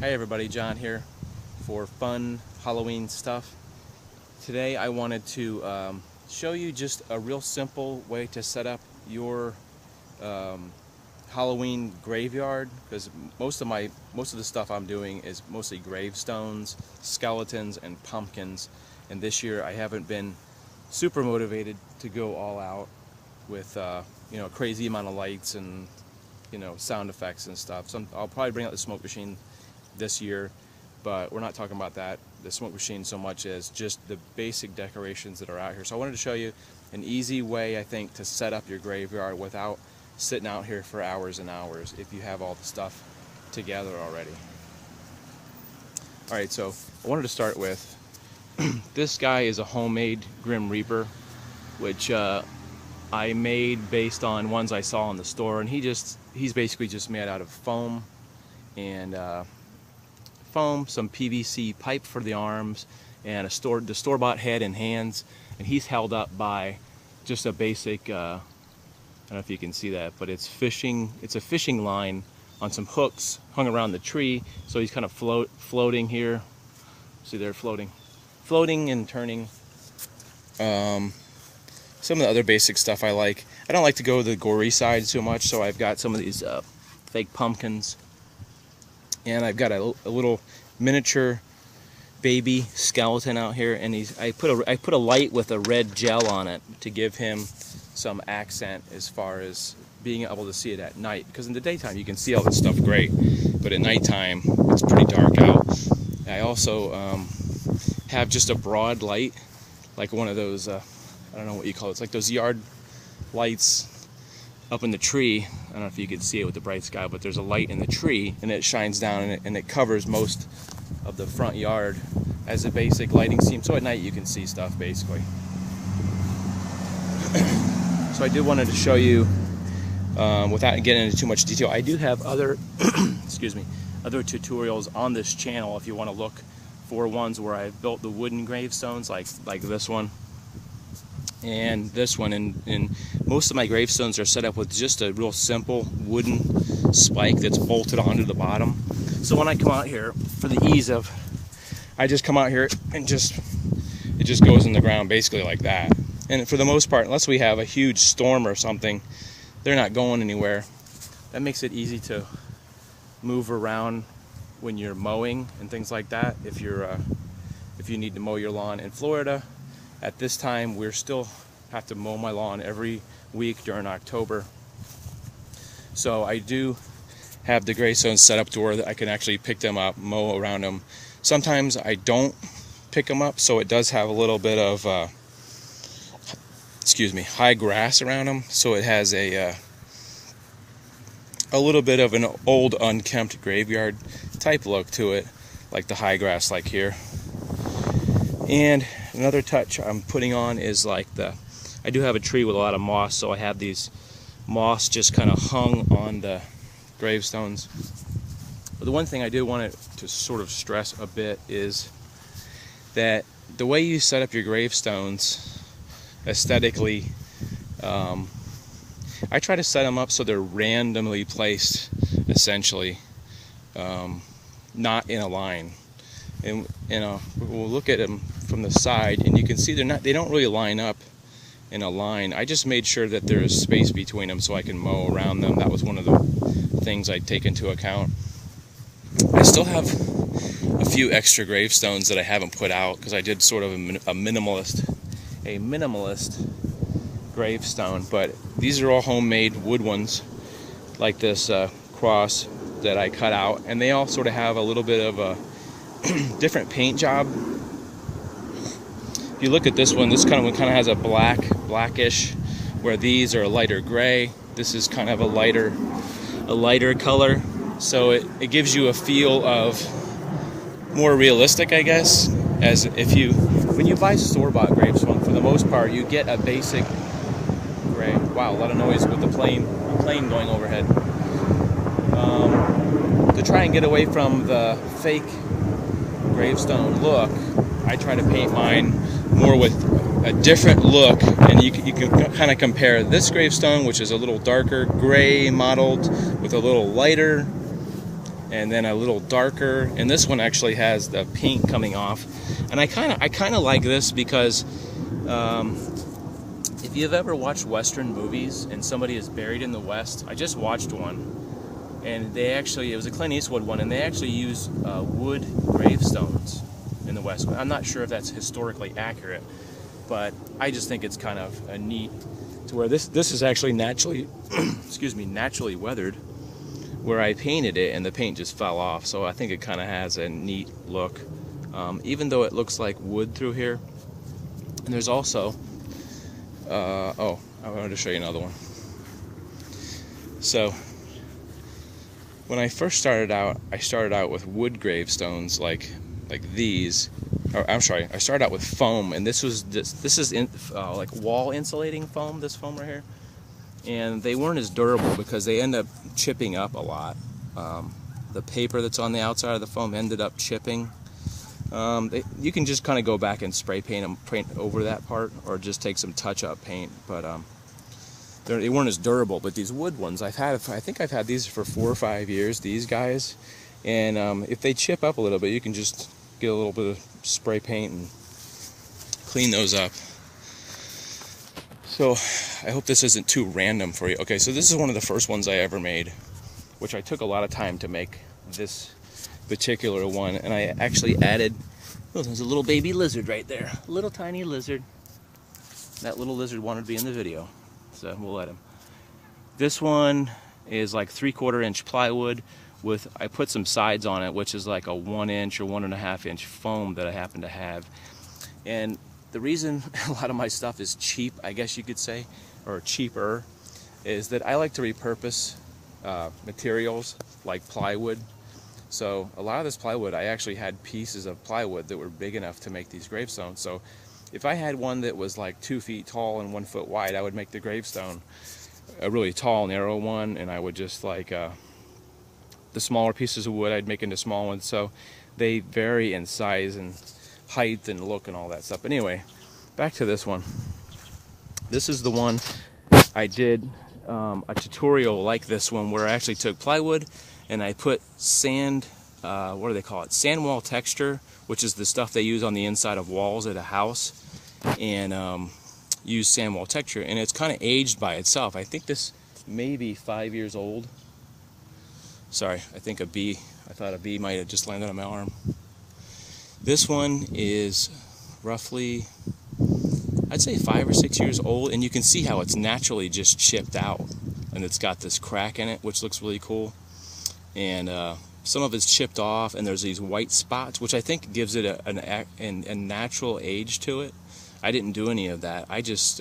Hi everybody, John here for fun Halloween stuff. Today I wanted to show you just a real simple way to set up your Halloween graveyard, because most of the stuff I'm doing is mostly gravestones, skeletons, and pumpkins. And this year I haven't been super motivated to go all out with a crazy amount of lights and sound effects and stuff. So I'll probably bring out the smoke machine this year, but we're not talking about that, the smoke machine, so much as just the basic decorations that are out here. So I wanted to show you an easy way, I think, to set up your graveyard without sitting out here for hours and hours if you have all the stuff together already. Alright, so I wanted to start with this guy is a homemade Grim Reaper, which I made based on ones I saw in the store, and he's basically just made out of foam and some PVC pipe for the arms, and the store-bought head and hands, and he's held up by just a basic I don't know if you can see that, but it's a fishing line on some hooks hung around the tree. So he's kind of floating here. See, they're floating and turning. Some of the other basic stuff I like. I don't like to go to the gory side too much, so I've got some of these fake pumpkins. And I've got a little miniature baby skeleton out here, and I put a light with a red gel on it to give him some accent as far as being able to see it at night, because in the daytime you can see all this stuff great, but at nighttime it's pretty dark out. I also have just a broad light, like one of those I don't know what you call it. It's like those yard lights up in the tree. I don't know if you can see it with the bright sky, but there's a light in the tree and it shines down and it covers most of the front yard as a basic lighting scheme. So at night you can see stuff basically. So I did wanted to show you, without getting into too much detail, I do have other excuse me, other tutorials on this channel if you want to look for ones where I've built the wooden gravestones, like this one and this one, and most of my gravestones are set up with just a real simple wooden spike that's bolted onto the bottom. So when I come out here, for the ease of, I just come out here and it just goes in the ground basically like that. And for the most part, unless we have a huge storm or something, they're not going anywhere. That makes it easy to move around when you're mowing and things like that. If you need to mow your lawn in Florida, at this time, we still have to mow my lawn every week during October. So I do have the gravestones set up to where I can actually pick them up, mow around them. Sometimes I don't pick them up, so it does have a little bit of high grass around them. So it has a little bit of an old unkempt graveyard type look to it, like the high grass like here. And another touch I'm putting on is like I do have a tree with a lot of moss, so I have these moss just kind of hung on the gravestones. But the one thing I did want to sort of stress a bit is that the way you set up your gravestones aesthetically, I try to set them up so they're randomly placed, essentially, not in a line. And we'll look at them from the side, and you can see they don't really line up in a line. I just made sure that there is space between them so I can mow around them. That was one of the things I take into account. I still have a few extra gravestones that I haven't put out, because I did sort of a minimalist gravestone, but these are all homemade wood ones, like this cross that I cut out, and they all sort of have a little bit of a different paint job. If you look at this one, this kind of has a blackish, where these are a lighter gray. This is kind of a lighter color, so it gives you a feel of more realistic, I guess. As when you buy store-bought gravestone, for the most part, you get a basic gray. Wow, a lot of noise with the plane going overhead. To try and get away from the fake gravestone look, I try to paint mine more with a different look, and you can kind of compare this gravestone, which is a little darker gray mottled with a little lighter, and then a little darker, and this one actually has the paint coming off. And I kind of like this because if you've ever watched Western movies and somebody is buried in the West, I just watched one, and it was a Clint Eastwood one, and they actually use wood gravestones in the West. I'm not sure if that's historically accurate, but I just think it's kind of a neat, to where this is actually naturally, excuse me, naturally weathered, where I painted it and the paint just fell off. So I think it kind of has a neat look, even though it looks like wood through here. And there's also, oh, I wanted to show you another one. So when I first started out, I started out with wood gravestones like these. Or, I'm sorry, I started out with foam, and this is like wall insulating foam, this foam right here. And they weren't as durable because they end up chipping up a lot. The paper that's on the outside of the foam ended up chipping. You can just kind of go back and spray paint over that part, or just take some touch-up paint. But they weren't as durable. But these wood ones, I think I've had these for 4 or 5 years. These guys, and if they chip up a little bit, you can just get a little bit of spray paint and clean those up. So I hope this isn't too random for you. Okay, so this is one of the first ones I ever made, which I took a lot of time to make this particular one. And I actually added, oh, there's a little baby lizard right there, a little tiny lizard. That little lizard wanted to be in the video, so we'll let him. This one is like 3/4 inch plywood with, I put some sides on it, which is like a 1 inch or 1.5 inch foam that I happen to have. And the reason a lot of my stuff is cheap, I guess you could say, or cheaper, is that I like to repurpose materials like plywood. So a lot of this plywood, I actually had pieces of plywood that were big enough to make these gravestones. So if I had one that was like 2 feet tall and 1 foot wide, I would make the gravestone a really tall, narrow one, and I would just like the smaller pieces of wood I'd make into small ones. So they vary in size and height and look and all that stuff. But anyway, back to this one. This is the one I did a tutorial like this one, where I actually took plywood and I put sand, what do they call it? Sand wall texture, which is the stuff they use on the inside of walls at a house, and use sand wall texture, and it's kind of aged by itself. I think this may be 5 years old. Sorry, I thought a bee might have just landed on my arm. This one is roughly, I'd say 5 or 6 years old, and you can see how it's naturally just chipped out, and it's got this crack in it, which looks really cool. And some of it's chipped off, and there's these white spots, which I think gives it a natural age to it. I didn't do any of that. I just,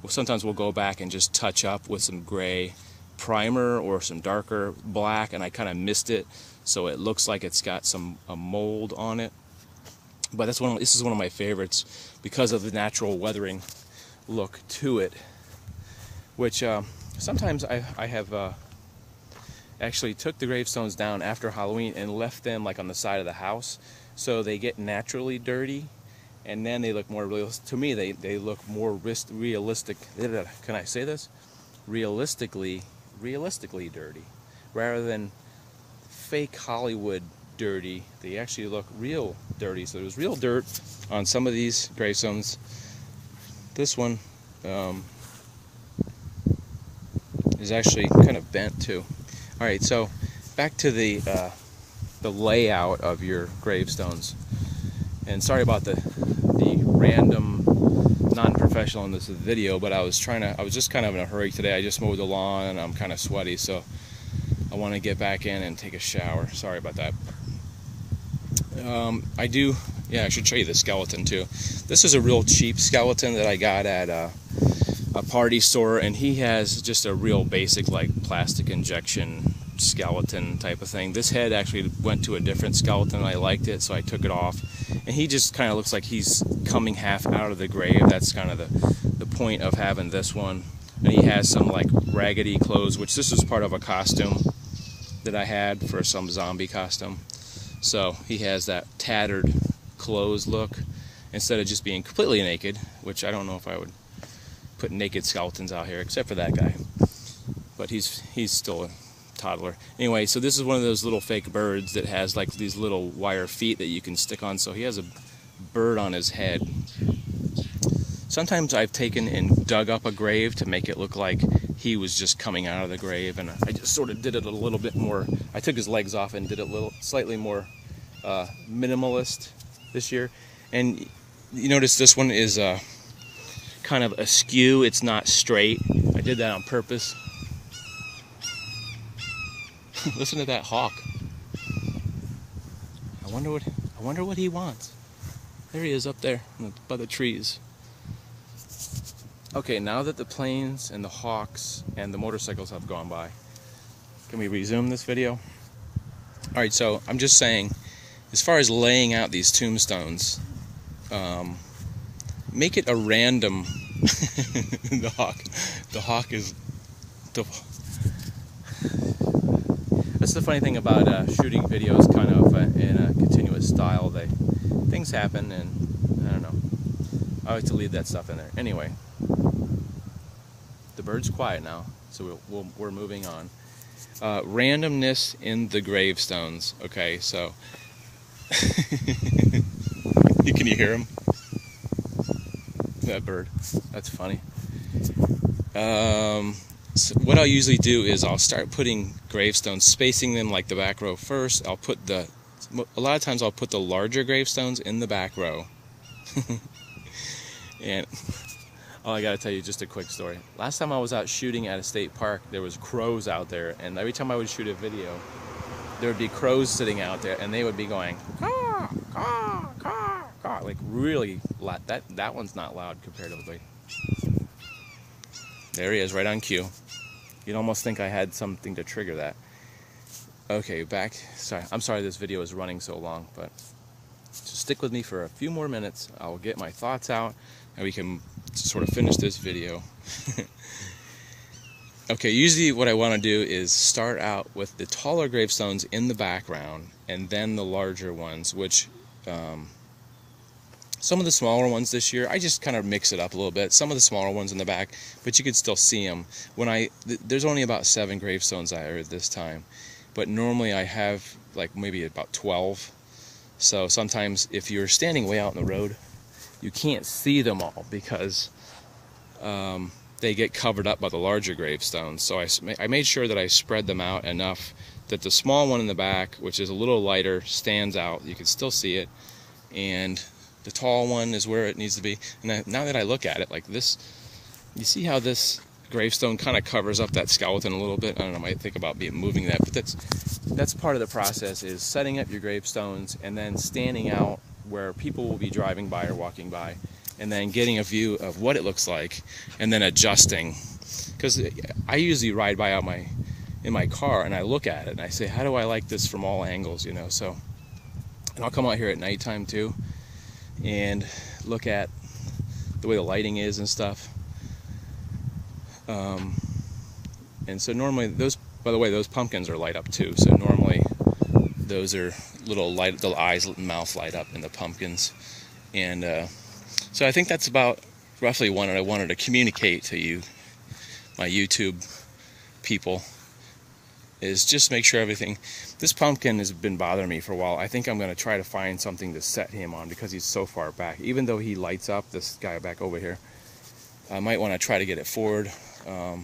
sometimes we'll go back and just touch up with some gray primer or some darker black, and I kind of mist it so it looks like it's got a mold on it. But this is one of my favorites because of the natural weathering look to it, which sometimes I have actually took the gravestones down after Halloween and left them like on the side of the house, so they get naturally dirty, and then they look more realistic. To me, they look more realistic. Can I say this? Realistically dirty, rather than fake Hollywood dirty. They actually look real dirty. So there's real dirt on some of these gravestones. This one is actually kind of bent too. All right, so back to the layout of your gravestones. And sorry about the random non-professional in this video, but I was just kind of in a hurry today. I just mowed the lawn and I'm kind of sweaty, so I want to get back in and take a shower. Sorry about that. I should show you the skeleton too. This is a real cheap skeleton that I got at a party store, and he has just a real basic like plastic injection skeleton type of thing. This head actually went to a different skeleton and I liked it, so I took it off, and he just kind of looks like he's coming half out of the grave. That's kind of the point of having this one. And he has some like raggedy clothes, which this is part of a costume that I had for some zombie costume. So he has that tattered clothes look instead of just being completely naked, which I don't know if I would put naked skeletons out here except for that guy. But he's still toddler. Anyway, so this is one of those little fake birds that has like these little wire feet that you can stick on. So he has a bird on his head. Sometimes I've taken and dug up a grave to make it look like he was just coming out of the grave, and I just sort of did it a little bit more. I took his legs off and did it slightly more minimalist this year. And you notice this one is kind of askew. It's not straight. I did that on purpose. Listen to that hawk. I wonder what he wants. There he is up there by the trees. Okay, now that the planes and the hawks and the motorcycles have gone by, can we resume this video? Alright, so I'm just saying, as far as laying out these tombstones, make it a random. The hawk is. That's the funny thing about shooting videos, kind of in a continuous style. Things happen, and I don't know. I like to leave that stuff in there. Anyway, the bird's quiet now, so we're moving on. Randomness in the gravestones. Okay, so can you hear him? That bird. That's funny. So what I'll usually do is I'll start putting gravestones, spacing them like the back row first. A lot of times I'll put the larger gravestones in the back row. And I gotta tell you just a quick story. Last time I was out shooting at a state park, there was crows out there, and every time I would shoot a video, there would be crows sitting out there, and they would be going caw, caw, caw, caw, like really loud. That one's not loud comparatively. There he is, right on cue. You'd almost think I had something to trigger that. Okay, back. Sorry, I'm sorry this video is running so long, but just stick with me for a few more minutes. I'll get my thoughts out, and we can sort of finish this video. Okay, usually what I want to do is start out with the taller gravestones in the background, and then the larger ones, which some of the smaller ones this year, I just kind of mix it up a little bit. Some of the smaller ones in the back, but you could still see them. There's only about 7 gravestones I heard this time, but normally I have like maybe about 12. So sometimes if you're standing way out in the road, you can't see them all because they get covered up by the larger gravestones. So I made sure that I spread them out enough that the small one in the back, which is a little lighter, stands out. You can still see it, and the tall one is where it needs to be. And now that I look at it like this, you see how this gravestone kind of covers up that skeleton a little bit. I don't know, I might think about moving that, but that's part of the process, is setting up your gravestones and then standing out where people will be driving by or walking by, and then getting a view of what it looks like, and then adjusting. Because I usually ride by in my car and I look at it and I say, how do I like this from all angles, you know? So, and I'll come out here at nighttime too and look at the way the lighting is and stuff. And so normally by the way, those pumpkins are light up too. So normally those are the eyes and mouth light up in the pumpkins. And so I think that's about roughly what I wanted to communicate to you, my YouTube people, is just make sure everything. This pumpkin has been bothering me for a while. I think I'm going to try to find something to set him on because he's so far back. Even though he lights up, this guy back over here, I might want to try to get it forward. The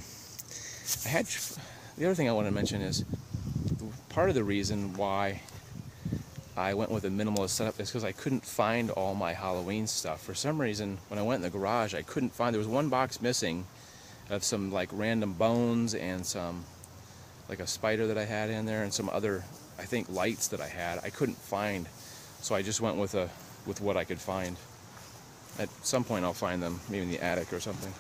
other thing I want to mention is part of the reason why I went with a minimalist setup is because I couldn't find all my Halloween stuff. For some reason, when I went in the garage, I couldn't find. There was one box missing of some like random bones and some like a spider that I had in there and some other, I think, lights that I had. I couldn't find, so I just went with what I could find. At some point, I'll find them, maybe in the attic or something.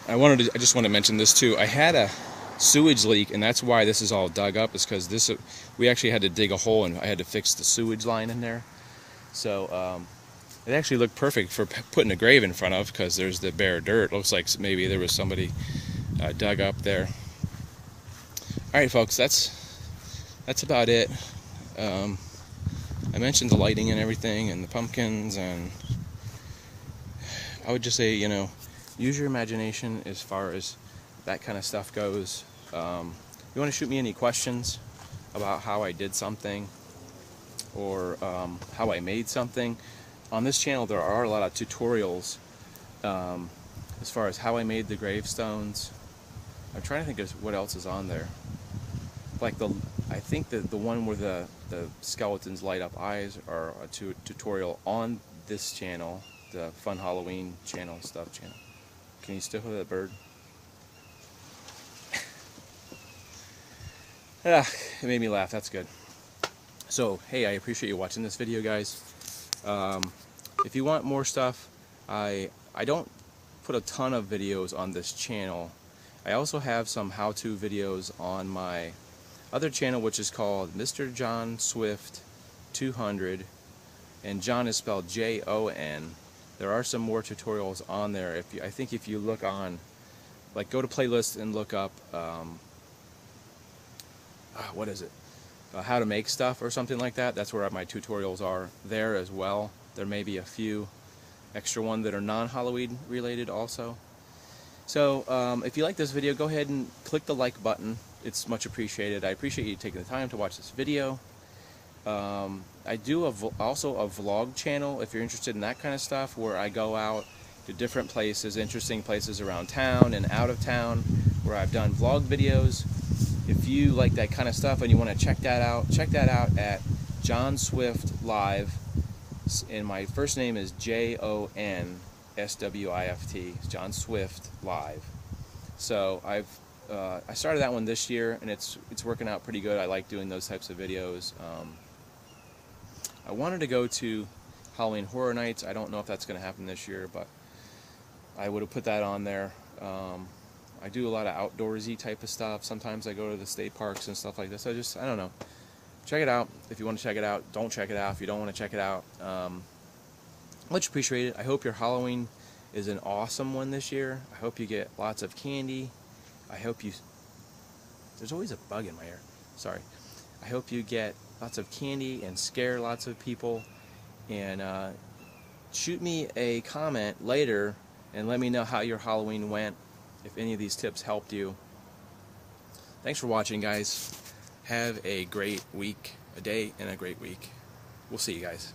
I just want to mention this too. I had a sewage leak, and that's why this is all dug up, is because we actually had to dig a hole and I had to fix the sewage line in there. So it actually looked perfect for putting a grave in front of, because there's the bare dirt. Looks like maybe there was somebody dug up there. Alright folks, that's about it. I mentioned the lighting and everything and the pumpkins, and I would just say, use your imagination as far as that kind of stuff goes. you want to shoot me any questions about how I did something or how I made something, on this channel there are a lot of tutorials as far as how I made the gravestones. I'm trying to think of what else is on there. Like I think that the one where the skeletons light up eyes are a tutorial on this channel, the Fun Halloween channel channel. Can you still hear that bird? Ah, it made me laugh. That's good. So, hey, I appreciate you watching this video, guys. If you want more stuff, I don't put a ton of videos on this channel. I also have some how-to videos on my other channel, which is called Mr. John Swift 200, and John is spelled Jon. There are some more tutorials on there. I think if you look on, like, go to playlist and look up what is it? How to make stuff or something like that. That's where my tutorials are there as well. There may be a few extra ones that are non-Halloween related also. So if you like this video, go ahead and click the like button. It's much appreciated. I appreciate you taking the time to watch this video. I do also a vlog channel if you're interested in that kind of stuff, where I go out to different places, interesting places around town and out of town, where I've done vlog videos. If you like that kind of stuff and you want to check that out at John Swift Live. And my first name is JONSWIFT. It's John Swift Live. So I started that one this year, and it's working out pretty good. I like doing those types of videos. I wanted to go to Halloween Horror Nights. I don't know if that's going to happen this year, but I would have put that on there. I do a lot of outdoorsy type of stuff. Sometimes I go to the state parks and stuff like this. I don't know. Check it out if you want to check it out. Don't check it out if you don't want to check it out. Much appreciated. I hope your Halloween is an awesome one this year. I hope you get lots of candy. I hope you... There's always a bug in my ear. Sorry. I hope you get lots of candy and scare lots of people. And shoot me a comment later and let me know how your Halloween went, if any of these tips helped you. Thanks for watching, guys. Have a great week, a day, and a great week. We'll see you guys.